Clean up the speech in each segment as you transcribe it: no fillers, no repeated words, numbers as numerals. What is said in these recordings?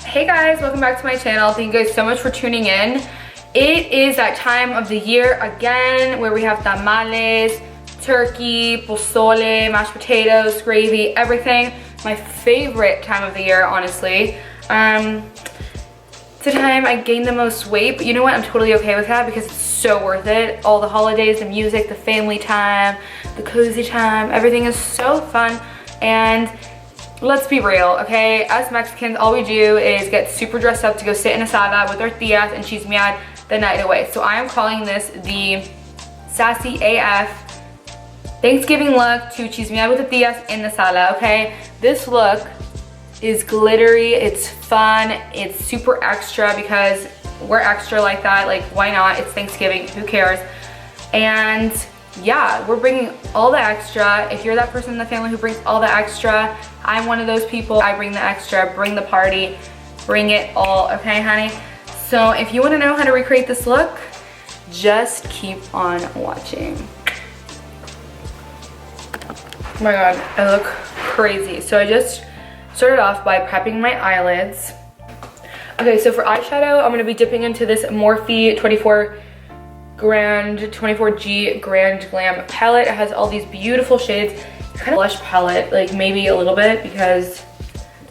Hey guys, welcome back to my channel. Thank you guys so much for tuning in. It is that time of the year again where we have tamales, turkey, pozole, mashed potatoes, gravy, everything. My favorite time of the year, honestly. It's the time I gain the most weight, but you know what? I'm totally okay with that because it's so worth it. All the holidays, the music, the family time, the cozy time, everything is so fun. And let's be real, okay? Us Mexicans, all we do is get super dressed up to go sit in a sala with our tias and chismear the night away. So I am calling this the Sassy AF Thanksgiving look to chismear with the tias in the sala, okay? This look is glittery, it's fun, it's super extra because we're extra like that. Like, why not? It's Thanksgiving, who cares? And yeah, we're bringing all the extra. If you're that person in the family who brings all the extra, I'm one of those people. I bring the extra, bring the party, bring it all, okay, honey? So if you want to know how to recreate this look, just keep on watching. Oh my god, I look crazy. So I just started off by prepping my eyelids. Okay, so for eyeshadow, I'm going to be dipping into this Morphe 24G Grand Glam palette. It has all these beautiful shades. It's kind of blush palette, like maybe a little bit because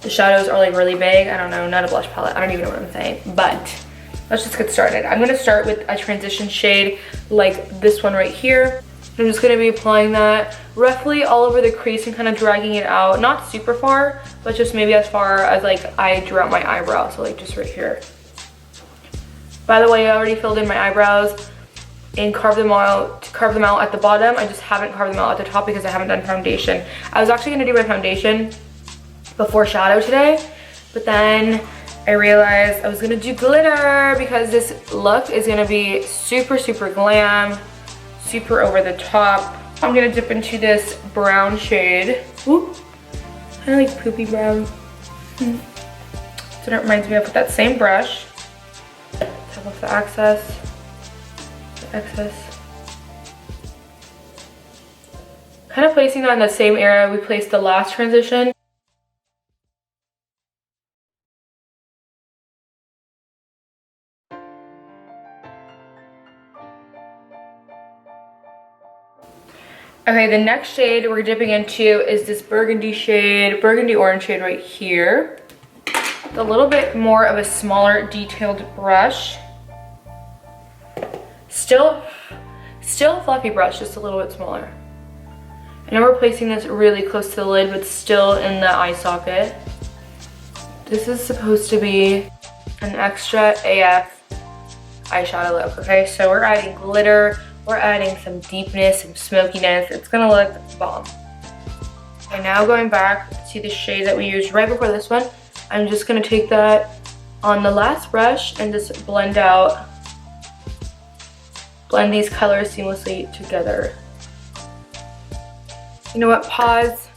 the shadows are like really big. I don't know, not a blush palette. I don't even know what I'm saying, but let's just get started. I'm going to start with a transition shade like this one right here. I'm just going to be applying that roughly all over the crease and kind of dragging it out. Not super far, but just maybe as far as like I drew out my eyebrow. So like just right here. By the way, I already filled in my eyebrows and carved them out at the bottom. I just haven't carved them out at the top because I haven't done foundation. I was actually going to do my foundation before shadow today, but then I realized I was going to do glitter because this look is going to be super, super glam. Super over the top. I'm gonna dip into this brown shade. Ooh, kind of like poopy brown. So that reminds me of with that same brush. Tap off the excess. Kind of placing that in the same area we placed the last transition. Okay, the next shade we're dipping into is this burgundy orange shade right here. With a little bit more of a smaller detailed brush. Still a fluffy brush, just a little bit smaller. And now we're placing this really close to the lid, but still in the eye socket. This is supposed to be an extra AF eyeshadow look, okay? So we're adding glitter. We're adding some deepness, some smokiness. It's gonna look bomb. Okay, now going back to the shade that we used right before this one, I'm just gonna take that on the last brush and just blend these colors seamlessly together. You know what, pause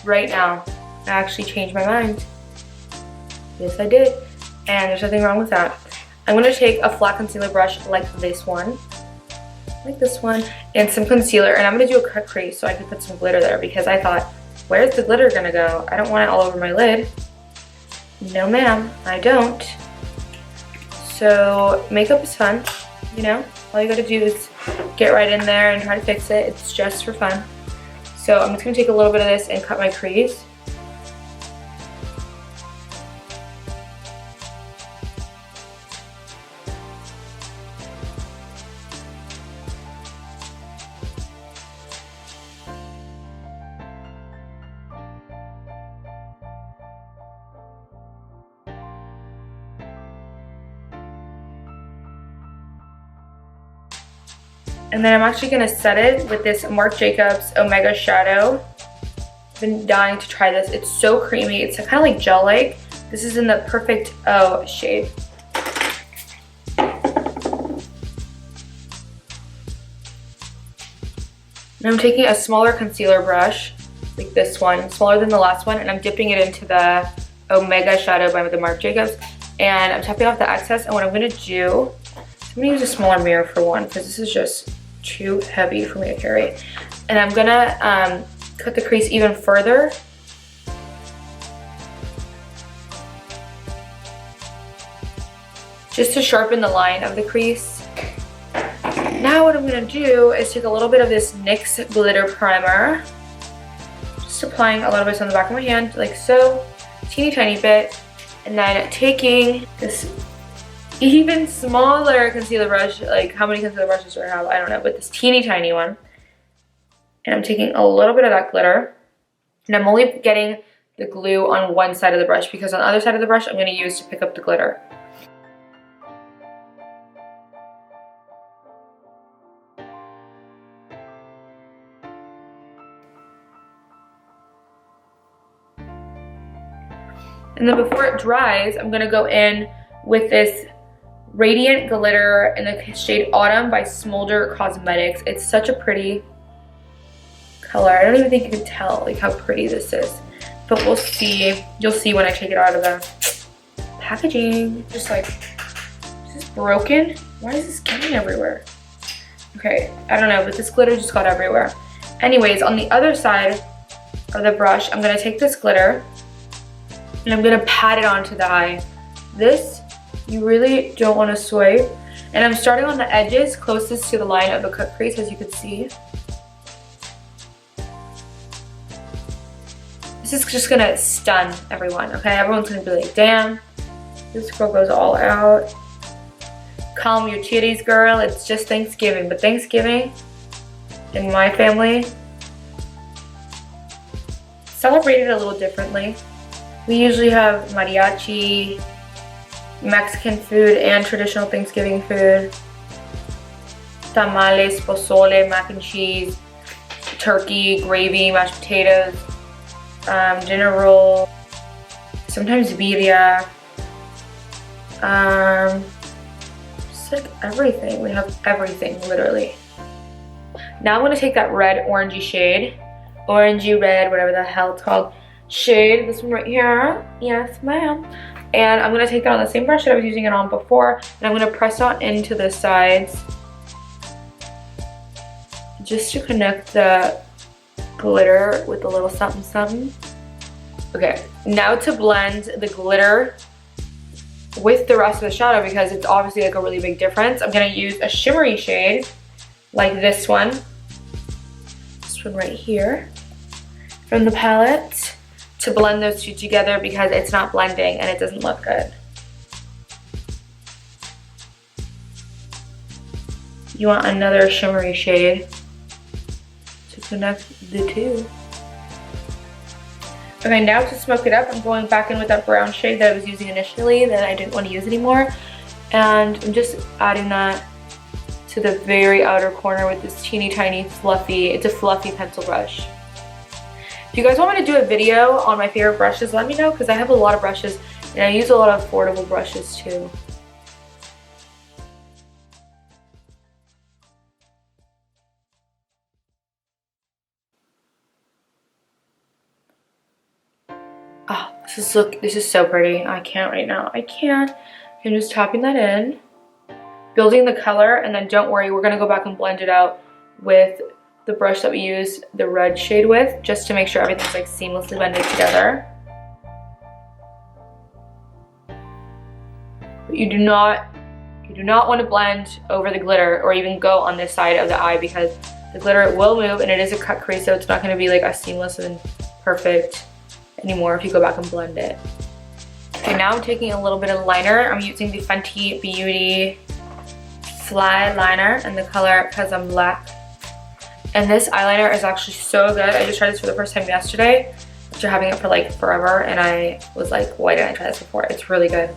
right now. I actually changed my mind. Yes, I did, and there's nothing wrong with that. I'm gonna take a flat concealer brush like this one, and some concealer, and I'm gonna do a cut crease so I can put some glitter there because I thought, where's the glitter gonna go? I don't want it all over my lid. No ma'am, I don't. So makeup is fun, you know? All you gotta do is get right in there and try to fix it. It's just for fun. So I'm just gonna take a little bit of this and cut my crease. And then I'm actually gonna set it with this Marc Jacobs Omega Shadow. I've been dying to try this. It's so creamy. It's kind of like gel-like. This is in the Perfect O shade. And I'm taking a smaller concealer brush, like this one, smaller than the last one, and I'm dipping it into the Omega Shadow by the Marc Jacobs. And I'm tapping off the excess, and what I'm gonna do, I'm gonna use a smaller mirror for one, because this is just too heavy for me to carry. And I'm gonna cut the crease even further. just to sharpen the line of the crease. Now what I'm gonna do is take a little bit of this NYX glitter primer, just applying a little bit on the back of my hand, like so, teeny tiny bit, and then taking this even smaller concealer brush, like how many concealer brushes do I have? I don't know, but this teeny tiny one. And I'm taking a little bit of that glitter, and I'm only getting the glue on one side of the brush because on the other side of the brush I'm gonna use to pick up the glitter. And then before it dries, I'm gonna go in with this Radiant Glitter in the shade Autumn by Smolder Cosmetics. It's such a pretty color. I don't even think you can tell like how pretty this is. But we'll see. You'll see when I take it out of the packaging. Just like, is this broken? Why is this getting everywhere? Okay, I don't know, but this glitter just got everywhere. Anyways, on the other side of the brush, I'm gonna take this glitter and I'm gonna pat it onto the eye. This, you really don't wanna swipe. And I'm starting on the edges closest to the line of the cut crease, as you can see. This is just gonna stun everyone, okay? Everyone's gonna be like, damn, this girl goes all out. Calm your titties, girl. It's just Thanksgiving. But Thanksgiving, in my family, celebrated a little differently. We usually have mariachi, Mexican food, and traditional Thanksgiving food. Tamales, pozole, mac and cheese, turkey, gravy, mashed potatoes, dinner roll, sometimes birria, just like everything. We have everything, literally. Now I'm gonna take that red orangey shade, orangey red, whatever the hell it's called, shade, this one right here, yes ma'am, and I'm gonna take that on the same brush that I was using it on before, and I'm gonna press on into the sides just to connect the glitter with a little something something. Okay, now to blend the glitter with the rest of the shadow, because it's obviously like a really big difference, I'm gonna use a shimmery shade like this one right here from the palette, to blend those two together because it's not blending and it doesn't look good. You want another shimmery shade to connect the two. Okay, now to smoke it up, I'm going back in with that brown shade that I was using initially that I didn't want to use anymore. And I'm just adding that to the very outer corner with this teeny tiny fluffy, it's a fluffy pencil brush. If you guys want me to do a video on my favorite brushes, let me know, because I have a lot of brushes and I use a lot of affordable brushes too. Oh, this is so pretty. I can't right now. I can't. I'm just tapping that in, building the color, and then don't worry, we're gonna go back and blend it out with the brush that we used the red shade with, just to make sure everything's like seamlessly blended together. But you do not want to blend over the glitter or even go on this side of the eye, because the glitter will move and it is a cut crease, so it's not going to be like as seamless and perfect anymore if you go back and blend it. Okay, now I'm taking a little bit of liner. I'm using the Fenty Beauty Fly Liner in the color Cause I'm Black. And this eyeliner is actually so good. I just tried this for the first time yesterday after having it for like forever, and I was like, why didn't I try this before? It's really good.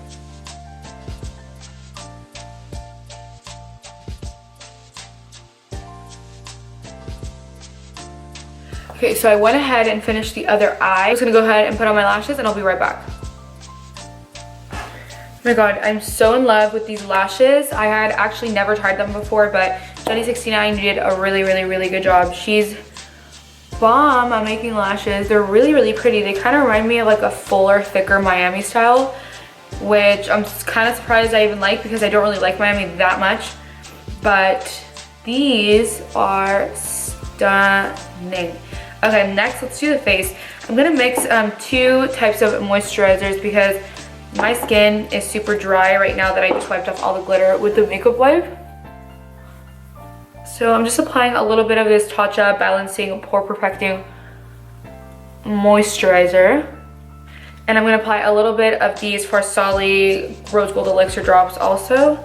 Okay, so I went ahead and finished the other eye. I'm just gonna go ahead and put on my lashes and I'll be right back. Oh my god, I'm so in love with these lashes. I had actually never tried them before, but Jenny69 did a really good job. She's bomb on making lashes. They're really pretty. They kind of remind me of like a fuller, thicker Miami style, which I'm kind of surprised I even like, because I don't really like Miami that much. But these are stunning. Okay, next let's do the face. I'm gonna mix two types of moisturizers, because My skin is super dry right now that I just wiped off all the glitter with the makeup wipe. So I'm just applying a little bit of this Tatcha Balancing Pore Perfecting Moisturizer. And I'm gonna apply a little bit of these for Sala Rose Gold Elixir drops also.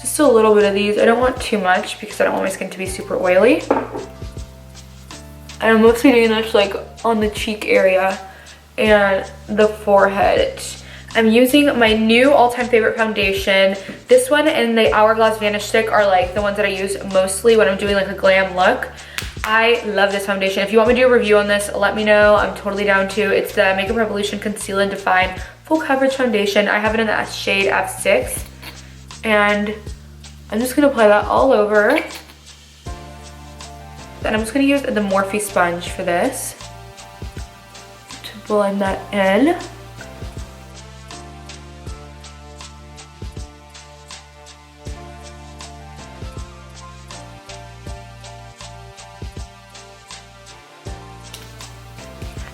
Just a little bit of these. I don't want too much because I don't want my skin to be super oily. I'm mostly doing this like on the cheek area and the forehead. I'm using my new all-time favorite foundation. This one and the Hourglass Vanish Stick are like the ones that I use mostly when I'm doing like a glam look. I love this foundation. If you want me to do a review on this, let me know. I'm totally down to. It's the Makeup Revolution Conceal and Define Full Coverage Foundation. I have it in the shade F6. And I'm just gonna apply that all over. Then I'm just gonna use the Morphe sponge for this to blend that in.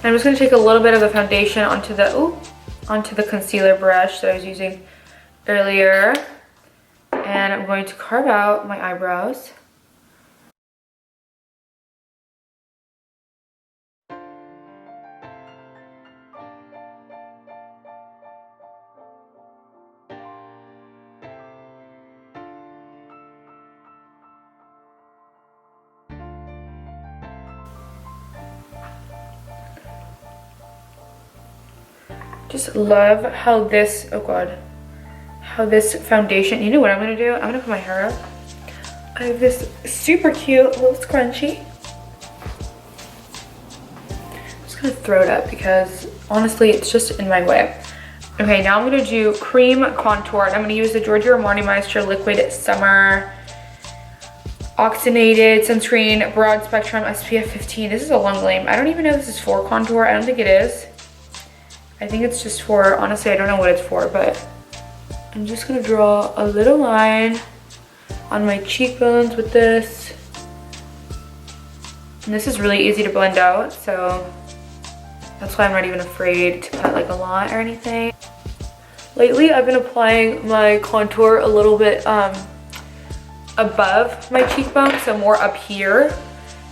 I'm just gonna take a little bit of the foundation onto the concealer brush that I was using earlier. And I'm going to carve out my eyebrows. Just love how this, oh god, how this foundation, you know what I'm gonna do? I'm gonna put my hair up. I have this super cute little scrunchie. I'm just gonna throw it up because honestly, it's just in my way. Okay, now I'm gonna do cream contour and I'm gonna use the Giorgio Armani Moisture Liquid Summer Oxygenated Sunscreen Broad Spectrum SPF 15. This is a long name. I don't even know if this is for contour. I don't think it is. I think it's just for, honestly, I don't know what it's for, but I'm just gonna draw a little line on my cheekbones with this. And this is really easy to blend out, so that's why I'm not even afraid to put like a lot or anything. Lately, I've been applying my contour a little bit above my cheekbone, so more up here.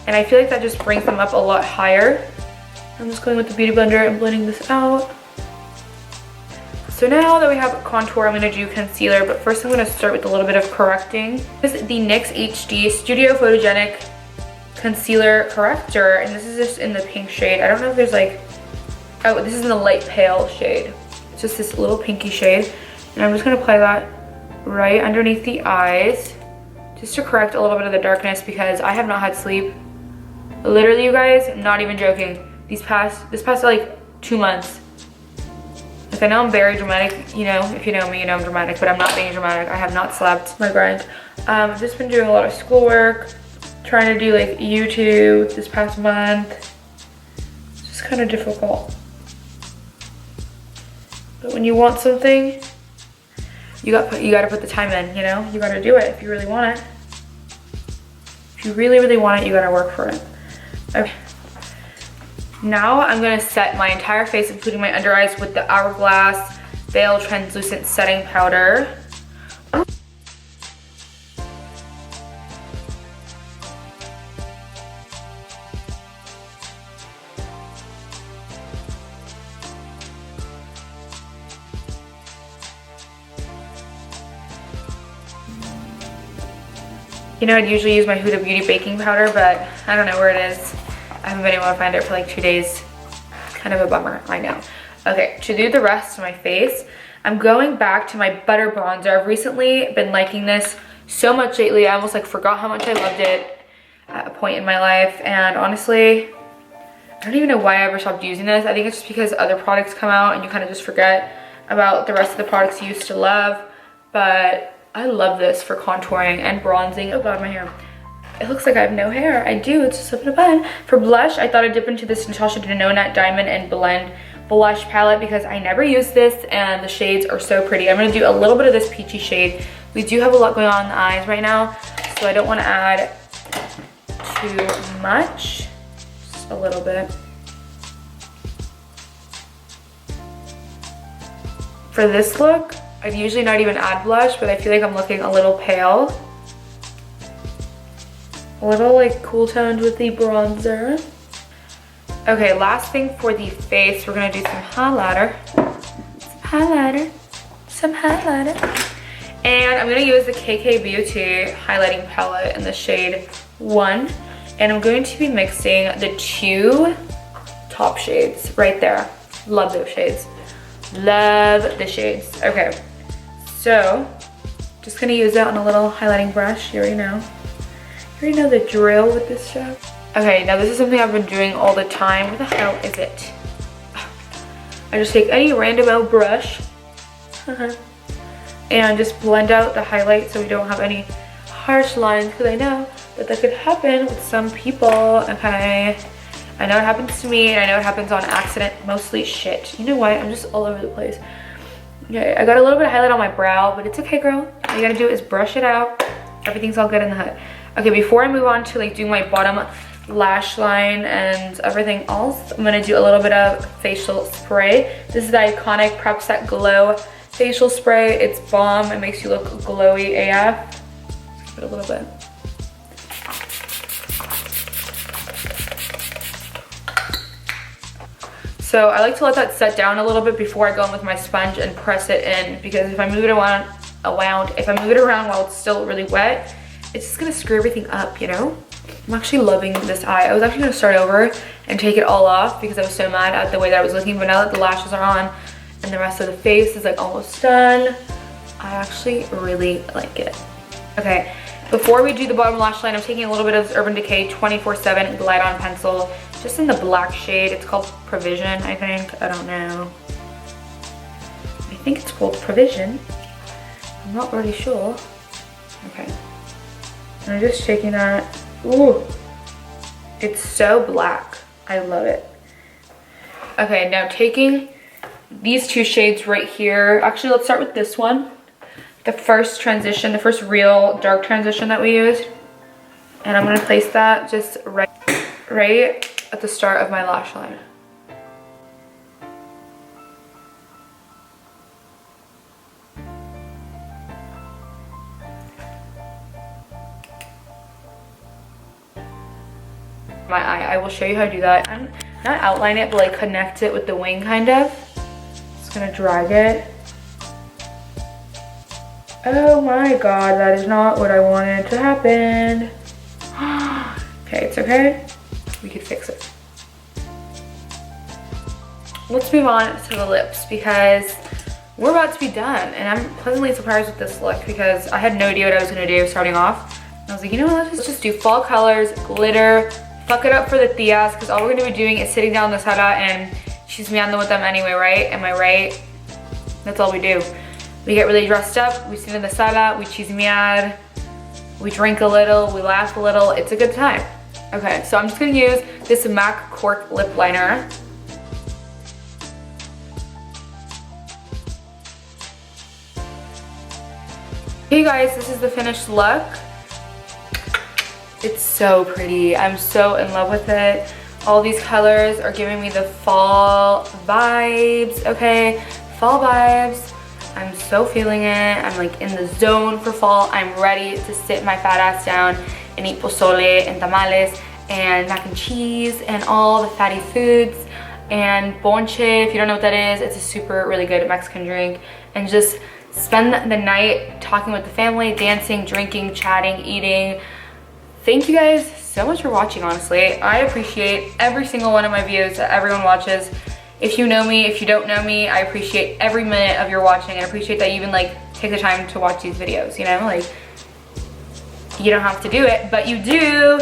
And I feel like that just brings them up a lot higher. I'm just going with the Beauty Blender and blending this out. So now that we have contour, I'm going to do concealer, but first I'm going to start with a little bit of correcting. This is the NYX HD Studio Photogenic Concealer Corrector, and this is just in the pink shade. I don't know if there's like, oh, this is in the light pale shade. It's just this little pinky shade. And I'm just going to apply that right underneath the eyes, just to correct a little bit of the darkness because I have not had sleep. Literally, you guys, I'm not even joking. This past like 2 months. Like, I know I'm very dramatic, you know, if you know me, you know I'm dramatic, but I'm not being dramatic. I have not slept my grind. I've just been doing a lot of schoolwork, trying to do like YouTube this past month. It's just kind of difficult. But when you want something, you gotta put the time in, you know? You gotta do it if you really want it. If you really, really want it, you gotta work for it. Okay. Now I'm gonna set my entire face, including my under eyes, with the Hourglass Veil Translucent Setting Powder. You know, I'd usually use my Huda Beauty baking powder, but I don't know where it is. I haven't been able to find it for like 2 days. Kind of a bummer, I know. Okay, to do the rest of my face, I'm going back to my Butter Bronzer. I've recently been liking this so much lately. I almost like forgot how much I loved it at a point in my life. And honestly, I don't even know why I ever stopped using this. I think it's just because other products come out and you kind of just forget about the rest of the products you used to love. But I love this for contouring and bronzing. Oh god, my hair. It looks like I have no hair. I do, it's just up in a bun. For blush, I thought I'd dip into this Natasha Denona Diamond and Blend blush palette because I never use this and the shades are so pretty. I'm gonna do a little bit of this peachy shade. We do have a lot going on in the eyes right now, so I don't wanna add too much. Just a little bit. For this look, I'd usually not even add blush, but I feel like I'm looking a little pale. A little like cool toned with the bronzer. Okay, last thing for the face, we're gonna do some highlighter. And I'm gonna use the KK Beauty highlighting palette in the shade 1. And I'm going to be mixing the 2 top shades right there. Love those shades. Love the shades. Okay, so just gonna use it on a little highlighting brush. You already know. You already know the drill with this stuff. Okay, now this is something I've been doing all the time. Where the hell is it? I just take any random old brush and just blend out the highlight so we don't have any harsh lines, because I know that could happen with some people, okay? I know it happens to me, and I know it happens on accident, mostly. Shit. You know what? I'm just all over the place. Okay, I got a little bit of highlight on my brow, but it's okay, girl. All you gotta do is brush it out. Everything's all good in the hood. Okay, before I move on to like do my bottom lash line and everything else, I'm gonna do a little bit of facial spray. This is the iconic Prep Set Glow facial spray. It's bomb. It makes you look glowy AF. Just put a little bit. So I like to let that set down a little bit before I go in with my sponge and press it in, because if I move it around while it's still really wet, it's just gonna screw everything up, you know? I'm actually loving this eye. I was actually gonna start over and take it all off because I was so mad at the way that I was looking, but now that the lashes are on and the rest of the face is like almost done, I actually really like it. Okay, before we do the bottom lash line, I'm taking a little bit of this Urban Decay 24/7 Glide On Pencil, just in the black shade. It's called Provision, I think. I don't know. I think it's called Provision. I'm not really sure. Okay. And I'm just shaking that. Ooh. It's so black. I love it. Okay, now taking these 2 shades right here. Actually, let's start with this one. The first transition, the first real dark transition that we used. And I'm gonna place that just right at the start of my lash line. My eye, I will show you how to do that. I'm not outline it, but like connect it with the wing kind of. Just gonna drag it. Oh my god, that is not what I wanted to happen. Okay, it's okay. We could fix it. Let's move on to the lips, because we're about to be done, and I'm pleasantly surprised with this look because I had no idea what I was gonna do starting off. I was like, you know what, let's just do fall colors, glitter, fuck it up for the tias, because all we're gonna be doing is sitting down in the Sala and chismeando with them anyway, right? Am I right? That's all we do. We get really dressed up, we sit in the Sala, we chismear, we drink a little, we laugh a little. It's a good time. Okay, so I'm just gonna use this MAC Cork lip liner. Hey guys, this is the finished look. It's so pretty. I'm so in love with it. All these colors are giving me the fall vibes, okay? Fall vibes. I'm so feeling it. I'm like in the zone for fall. I'm ready to sit my fat ass down and eat pozole and tamales and mac and cheese and all the fatty foods and ponche. If you don't know what that is, it's a super really good Mexican drink, and just spend the night talking with the family, dancing, drinking, chatting, eating. Thank you guys so much for watching, honestly. I appreciate every single one of my views that everyone watches. If you know me, if you don't know me, I appreciate every minute of your watching. I appreciate that you even like take the time to watch these videos, you know? Like, you don't have to do it, but you do.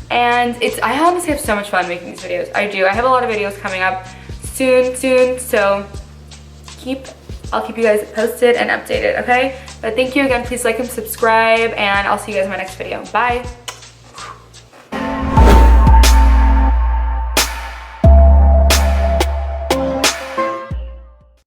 And I honestly have so much fun making these videos. I do. I have a lot of videos coming up soon, so I'll keep you guys posted and updated, okay? But thank you again. Please like and subscribe, and I'll see you guys in my next video. Bye.